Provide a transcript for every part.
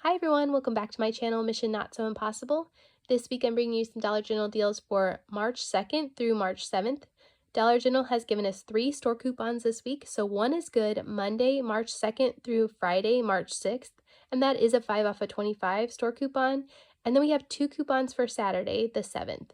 Hi everyone, welcome back to my channel, Mission Not So Impossible. This week I'm bringing you some Dollar General deals for March 2nd through March 7th. Dollar General has given us 3 store coupons this week, so one is good Monday, March 2nd through Friday, March 6th, and that is a 5 off of 25 store coupon. And then we have 2 coupons for Saturday, the 7th.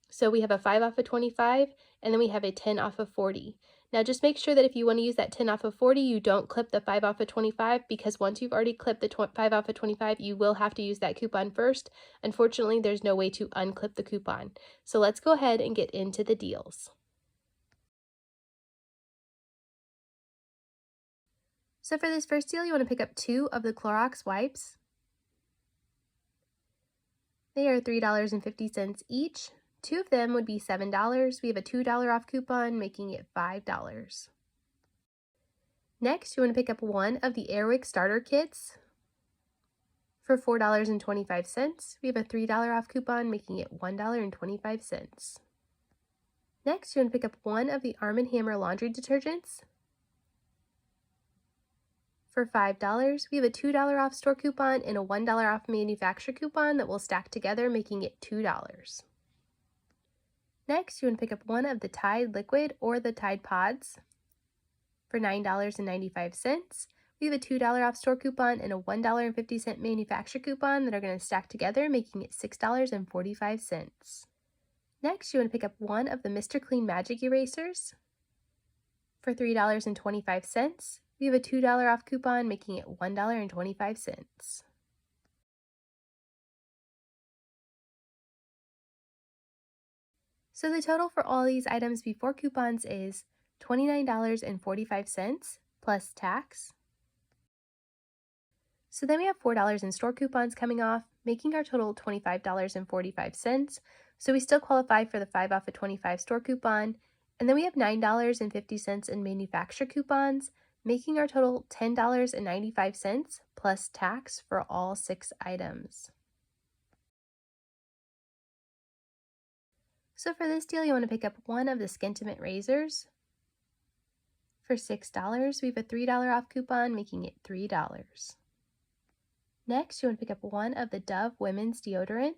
So we have a 5 off of 25, and then we have a 10 off of 40. Now just make sure that if you want to use that 10 off of 40, you don't clip the 5 off of 25, because once you've already clipped the 5 off of 25, you will have to use that coupon first. Unfortunately, there's no way to unclip the coupon. So let's go ahead and get into the deals. So for this first deal, you want to pick up 2 of the Clorox wipes. They are $3.50 each. 2 of them would be $7. We have a $2 off coupon, making it $5. Next, you want to pick up 1 of the Airwick starter kits for $4.25. We have a $3 off coupon, making it $1.25. Next, you want to pick up 1 of the Arm & Hammer laundry detergents for $5. We have a $2 off store coupon and a $1 off manufacturer coupon that will stack together, making it $2. Next, you want to pick up 1 of the Tide liquid or the Tide pods for $9.95. We have a $2 off store coupon and a $1.50 manufacturer coupon that are going to stack together, making it $6.45. Next, you want to pick up 1 of the Mr. Clean Magic erasers for $3.25. We have a $2 off coupon, making it $1.25. So the total for all these items before coupons is $29.45 plus tax. So then we have $4 in store coupons coming off, making our total $25.45. So we still qualify for the 5 off of 25 store coupon. And then we have $9.50 in manufacturer coupons, making our total $10.95 plus tax for all 6 items. So for this deal, you want to pick up 1 of the Skintimate razors for $6. We have a $3 off coupon, making it $3. Next, you want to pick up 1 of the Dove women's deodorant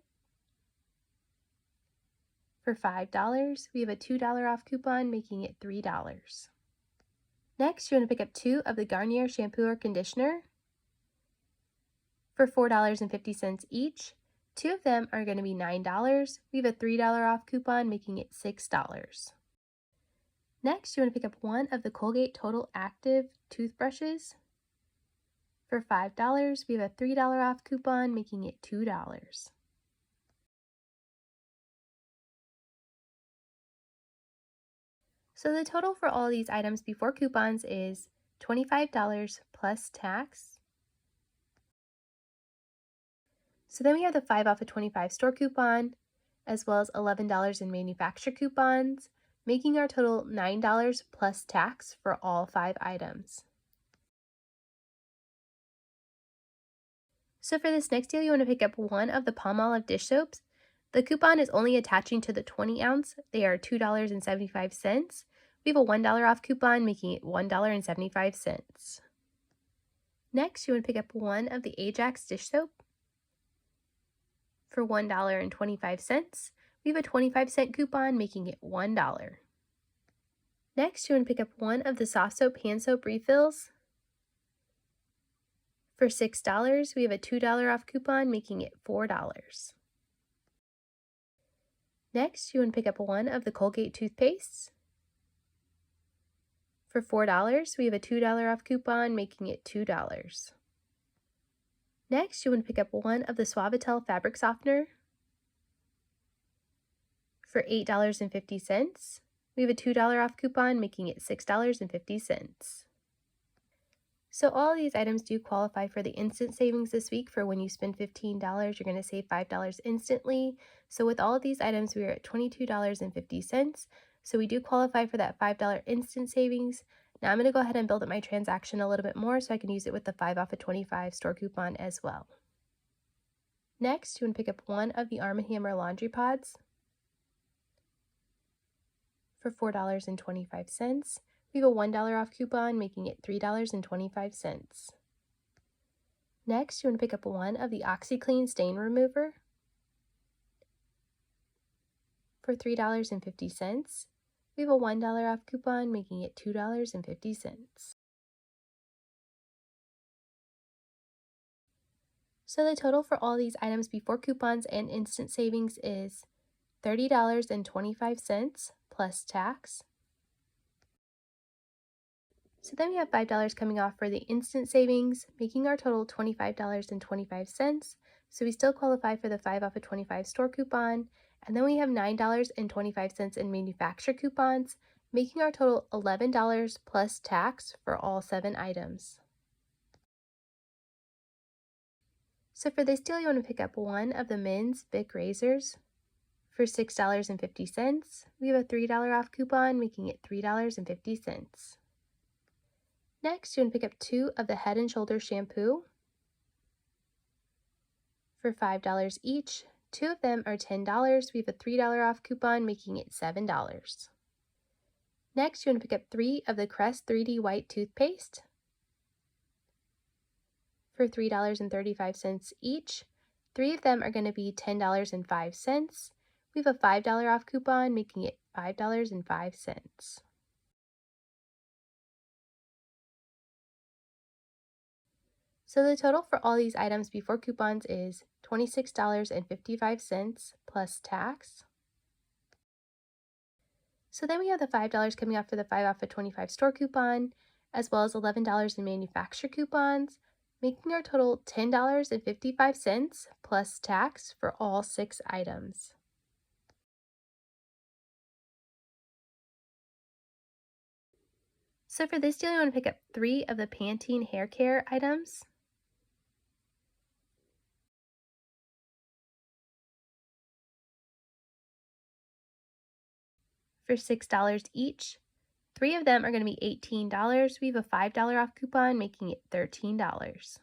for $5. We have a $2 off coupon, making it $3. Next, you want to pick up 2 of the Garnier shampoo or conditioner for $4.50 each. 2 of them are going to be $9. We have a $3 off coupon, making it $6. Next, you want to pick up 1 of the Colgate Total Active toothbrushes for $5. We have a $3 off coupon, making it $2. So the total for all these items before coupons is $25 plus tax. So then we have the 5 off of 25 store coupon, as well as $11 in manufacturer coupons, making our total $9 plus tax for all 5 items. So for this next deal, you want to pick up 1 of the Palmolive dish soaps. The coupon is only attaching to the 20 ounce. They are $2.75. We have a $1 off coupon, making it $1.75. Next, you want to pick up 1 of the Ajax dish soap for $1.25. We have a 25-cent coupon, making it $1. Next, you want to pick up 1 of the soft soap hand soap refills for $6. We have a $2 off coupon, making it $4. Next, you want to pick up 1 of the Colgate toothpastes for $4. We have a $2 off coupon, making it $2. Next, you want to pick up 1 of the Suavitel fabric softener for $8.50. We have a $2 off coupon, making it $6.50. So all these items do qualify for the instant savings this week. For when you spend $15, you're going to save $5 instantly. So with all of these items, we are at $22.50. So we do qualify for that $5 instant savings. Now I'm going to go ahead and build up my transaction a little bit more so I can use it with the 5 off of 25 store coupon as well. Next, you want to pick up 1 of the Arm & Hammer laundry pods for $4.25. We have a $1 off coupon, making it $3.25. Next, you want to pick up one of the OxyClean Stain Remover for $3.50. We have a $1 off coupon, making it $2.50. So the total for all these items before coupons and instant savings is $30.25 plus tax. So then we have $5 coming off for the instant savings, making our total $25.25. So we still qualify for the 5 off of 25 store coupon. And then we have $9.25 in manufacturer coupons, making our total $11 plus tax for all 7 items. So for this deal, you want to pick up one of the men's Bic razors for $6.50. We have a $3 off coupon, making it $3.50. Next, you want to pick up 2 of the Head & Shoulders shampoo for $5 each. 2 of them are $10. We have a $3 off coupon, making it $7. Next, you want to pick up 3 of the Crest 3D White toothpaste for $3.35 each. 3 of them are going to be $10.05. We have a $5 off coupon, making it $5.05. So the total for all these items before coupons is $26.55 plus tax. So then we have the $5 coming off for the 5 off of 25 store coupon, as well as $11 in manufacturer coupons, making our total $10.55 plus tax for all 6 items. So for this deal, you want to pick up 3 of the Pantene hair care items for $6 each. 3 of them are going to be $18. We have a $5 off coupon, making it $13.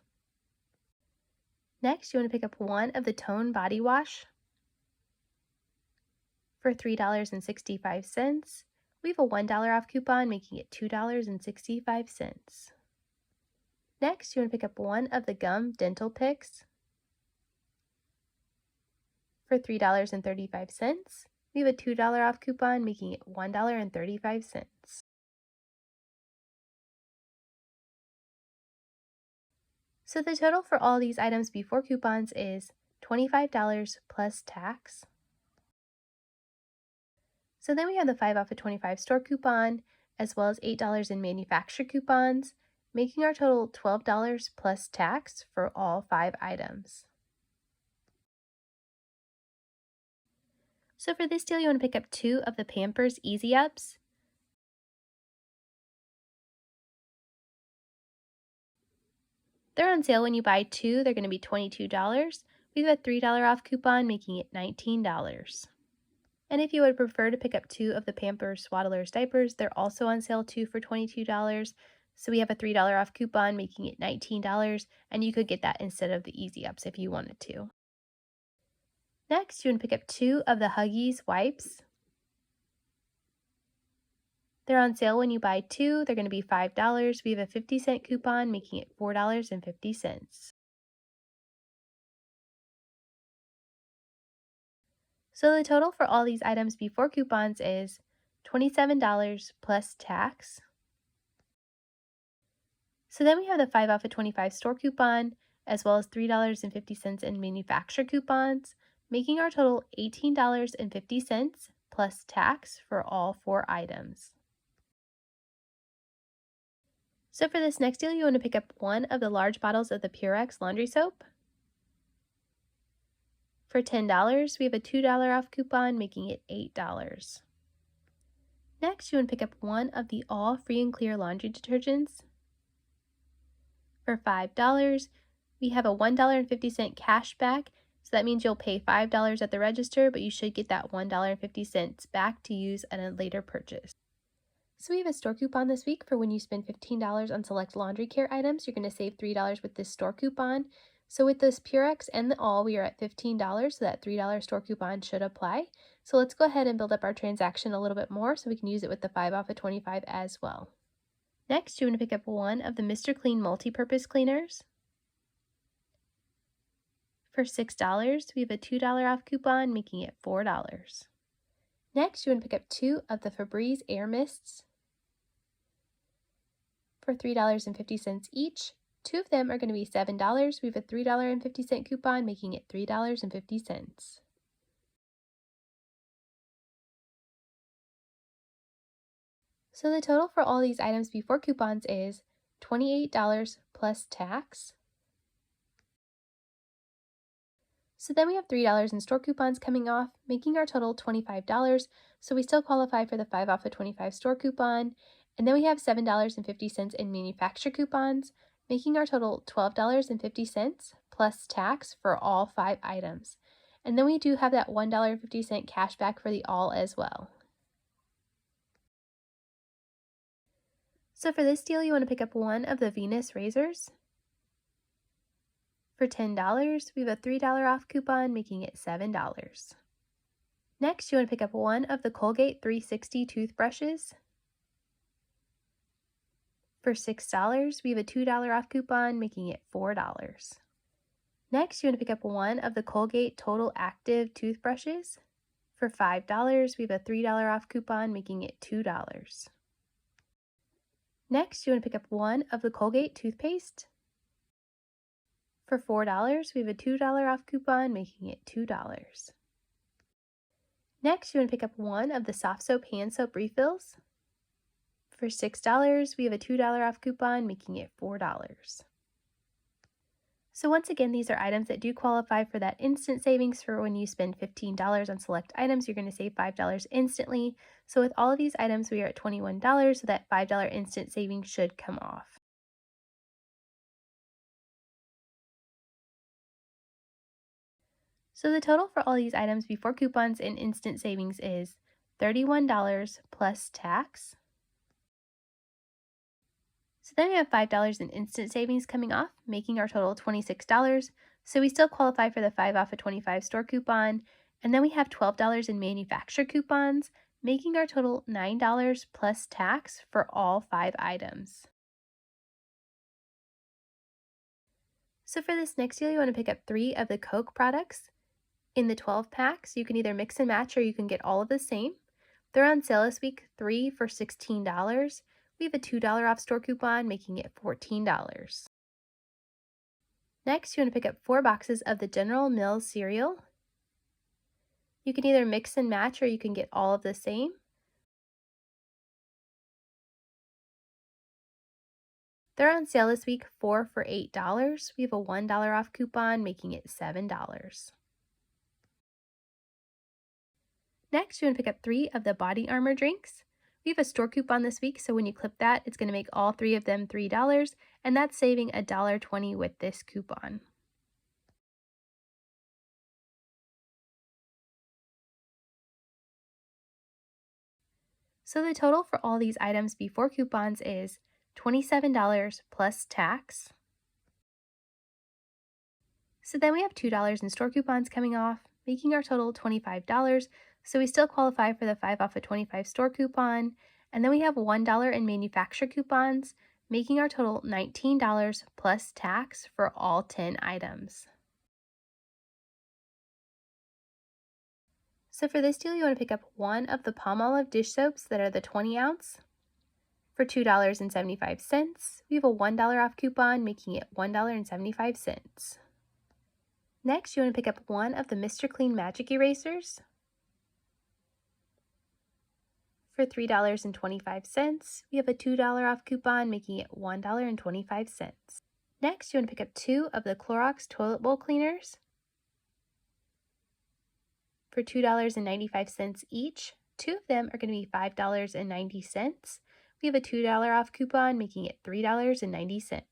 Next, you want to pick up one of the Tone body wash for $3.65. We have a $1 off coupon, making it $2.65. Next, you want to pick up one of the gum dental picks for $3.35. We have a $2 off coupon, making it $1.35. So the total for all these items before coupons is $25 plus tax. So then we have the 5 off of 25 store coupon, as well as $8 in manufacturer coupons, making our total $12 plus tax for all 5 items. So for this deal, you want to pick up 2 of the Pampers Easy Ups They're on sale when you buy 2. They're going to be $22. We have a $3 off coupon, making it $19. And if you would prefer to pick up 2 of the Pampers Swaddlers diapers, they're also on sale too for $22. So we have a $3 off coupon, making it $19, and you could get that instead of the Easy Ups if you wanted to. Next, you want to pick up 2 of the Huggies wipes. They're on sale when you buy 2. They're going to be $5. We have a 50-cent coupon, making it $4.50. So the total for all these items before coupons is $27 plus tax. So then we have the 5 off of 25 store coupon, as well as $3.50 in manufacturer coupons, making our total $18.50 plus tax for all 4 items. So for this next deal, you want to pick up one of the large bottles of the Purex laundry soap. For $10, we have a $2 off coupon, making it $8. Next, you want to pick up one of the all free and clear laundry detergents. For $5, we have a $1.50 cash back, so that means you'll pay $5 at the register, but you should get that $1.50 back to use at a later purchase. So we have a store coupon this week for when you spend $15 on select laundry care items, you're going to save $3 with this store coupon. So with this Purex and the all, we are at $15, so that $3 store coupon should apply. So let's go ahead and build up our transaction a little bit more so we can use it with the 5 off of 25 as well. Next, you want to pick up one of the Mr. Clean multi-purpose cleaners For $6, we have a $2 off coupon, making it $4. Next, you want to pick up 2 of the Febreze Air Mists for $3.50 each. 2 of them are going to be $7. We have a $3.50 coupon, making it $3.50. So the total for all these items before coupons is $28 plus tax. So then we have $3 in store coupons coming off, making our total $25. So we still qualify for the 5 off of 25 store coupon. And then we have $7.50 in manufacturer coupons, making our total $12.50 plus tax for all 5 items. And then we do have that $1.50 cash back for the all as well. So for this deal, you want to pick up 1 of the Venus razors. For $10, we have a $3 off coupon, making it $7. Next, you want to pick up 1 of the Colgate 360 toothbrushes. For $6, we have a $2 off coupon, making it $4. Next, you want to pick up 1 of the Colgate Total Active toothbrushes. For $5, we have a $3 off coupon, making it $2. Next, you want to pick up 1 of the Colgate toothpaste. For $4, we have a $2 off coupon, making it $2. Next, you want to pick up 1 of the soft soap hand soap refills. For $6, we have a $2 off coupon, making it $4. So once again, these are items that do qualify for that instant savings. For when you spend $15 on select items, you're going to save $5 instantly. So with all of these items, we are at $21, so that $5 instant savings should come off. So the total for all these items before coupons and instant savings is $31 plus tax. So then we have $5 in instant savings coming off, making our total $26. So we still qualify for the 5 off of 25 store coupon. And then we have $12 in manufacturer coupons, making our total $9 plus tax for all 5 items. So for this next deal, you want to pick up 3 of the Coke products. In the 12 packs, you can either mix and match or you can get all of the same. They're on sale this week, 3 for $16. We have a $2 off store coupon, making it $14. Next, you want to pick up 4 boxes of the General Mills cereal. You can either mix and match or you can get all of the same. They're on sale this week, 4 for $8. We have a $1 off coupon, making it $7. Next, you want to pick up 3 of the Body Armor drinks. We have a store coupon this week, so when you clip that, it's going to make all 3 of them $3, and that's saving $1.20 with this coupon. So the total for all these items before coupons is $27 plus tax. So then we have $2 in store coupons coming off, making our total $25. So we still qualify for the 5 off of 25 store coupon. And then we have $1 in manufacturer coupons, making our total $19 plus tax for all 10 items. So for this deal, you want to pick up 1 of the Palmolive dish soaps that are the 20 ounce. For $2.75, we have a $1 off coupon, making it $1.75. Next, you want to pick up 1 of the Mr. Clean Magic Erasers. For $3.25, we have a $2 off coupon, making it $1.25. Next, you want to pick up 2 of the Clorox toilet bowl cleaners. For $2.95 each. 2 of them are going to be $5.90. We have a $2 off coupon, making it $3.90.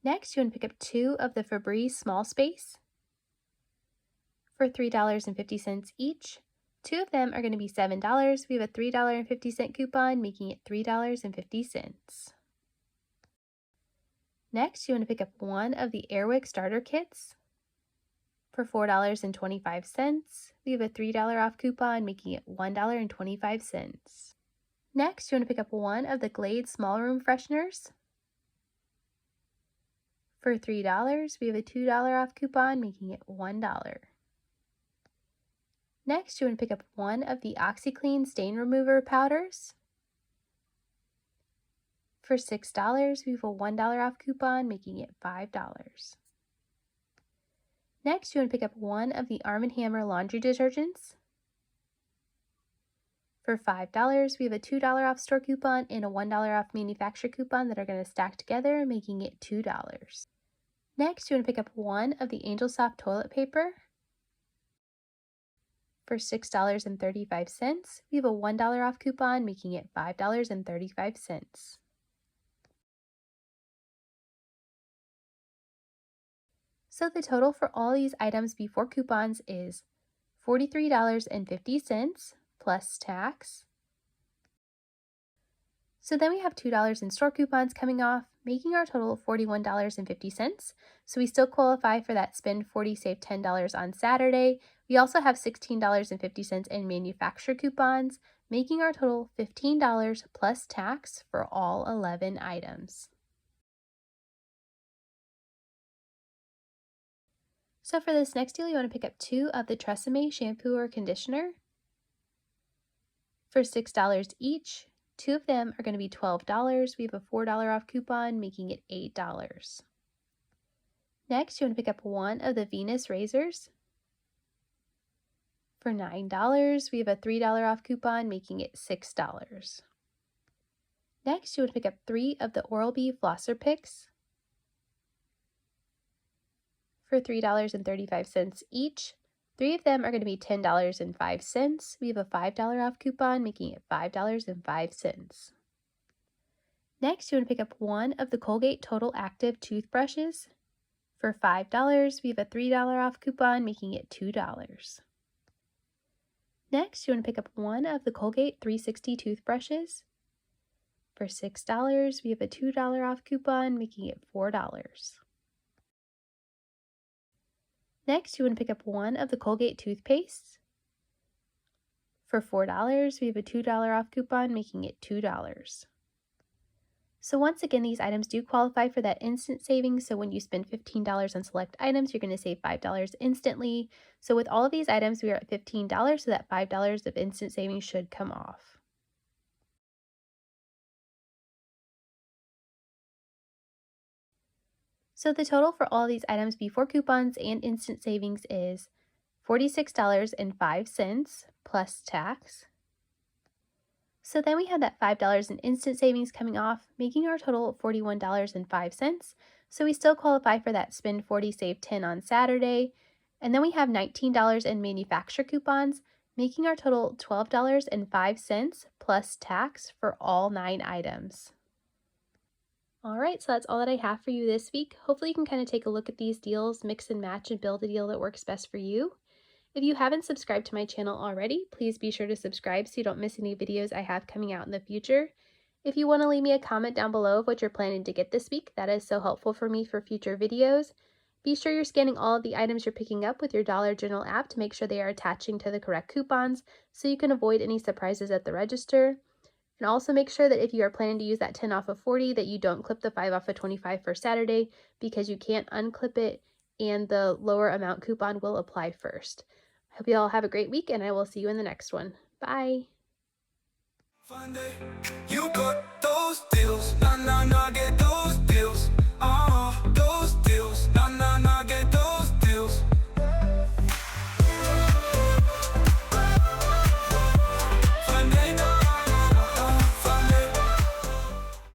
Next, you want to pick up 2 of the Febreze Small Space. For $3.50 each. 2 of them are going to be $7. We have a $3.50 coupon, making it $3.50. Next, you want to pick up 1 of the Airwick starter kits. For $4.25, we have a $3 off coupon, making it $1.25. Next, you want to pick up 1 of the Glade Small Room Fresheners. For $3, we have a $2 off coupon, making it $1. Next, you want to pick up one of the OxyClean stain remover powders. For $6, we have a $1 off coupon, making it $5. Next, you want to pick up one of the Arm & Hammer laundry detergents. For $5, we have a $2 off store coupon and a $1 off manufacturer coupon that are going to stack together, making it $2. Next, you want to pick up one of the Angel Soft toilet paper. For $6.35, we have a $1 off coupon, making it $5.35. So the total for all these items before coupons is $43.50 plus tax. So then we have $2 in store coupons coming off, making our total $41.50. So we still qualify for that spend 40, save $10 on Saturday. We also have $16.50 in manufacturer coupons, making our total $15 plus tax for all 11 items. So for this next deal, you want to pick up two of the TRESemme shampoo or conditioner. For $6 each, two of them are going to be $12. We have a $4 off coupon, making it $8. Next, you want to pick up one of the Venus razors. For $9, we have a $3 off coupon, making it $6. Next, you want to pick up three of the Oral-B flosser picks. For $3.35 each. Three of them are going to be $10.05. We have a $5 off coupon, making it $5.05. Next, you want to pick up one of the Colgate Total Active toothbrushes. For $5, we have a $3 off coupon, making it $2. Next, you want to pick up one of the Colgate 360 toothbrushes. For $6, we have a $2 off coupon, making it $4. Next, you want to pick up one of the Colgate toothpastes. For $4, we have a $2 off coupon, making it $2. So once again, these items do qualify for that instant savings. So when you spend $15 on select items, you're going to save $5 instantly. So with all of these items, we are at $15, so that $5 of instant savings should come off. So the total for all these items before coupons and instant savings is $46.05 plus tax. So then we have that $5 in instant savings coming off, making our total $41.05. So we still qualify for that spend 40, save 10 on Saturday. And then we have $19 in manufacturer coupons, making our total $12.05 plus tax for all 9 items. Alright, so that's all that I have for you this week. Hopefully you can kind of take a look at these deals, mix and match, and build a deal that works best for you. If you haven't subscribed to my channel already, please be sure to subscribe so you don't miss any videos I have coming out in the future. If you want to leave me a comment down below of what you're planning to get this week, that is so helpful for me for future videos. Be sure you're scanning all of the items you're picking up with your Dollar General app to make sure they are attaching to the correct coupons so you can avoid any surprises at the register. And also make sure that if you are planning to use that 10 off of 40, that you don't clip the 5 off of 25 for Saturday, because you can't unclip it and the lower amount coupon will apply first. I hope you all have a great week, and I will see you in the next one. Bye!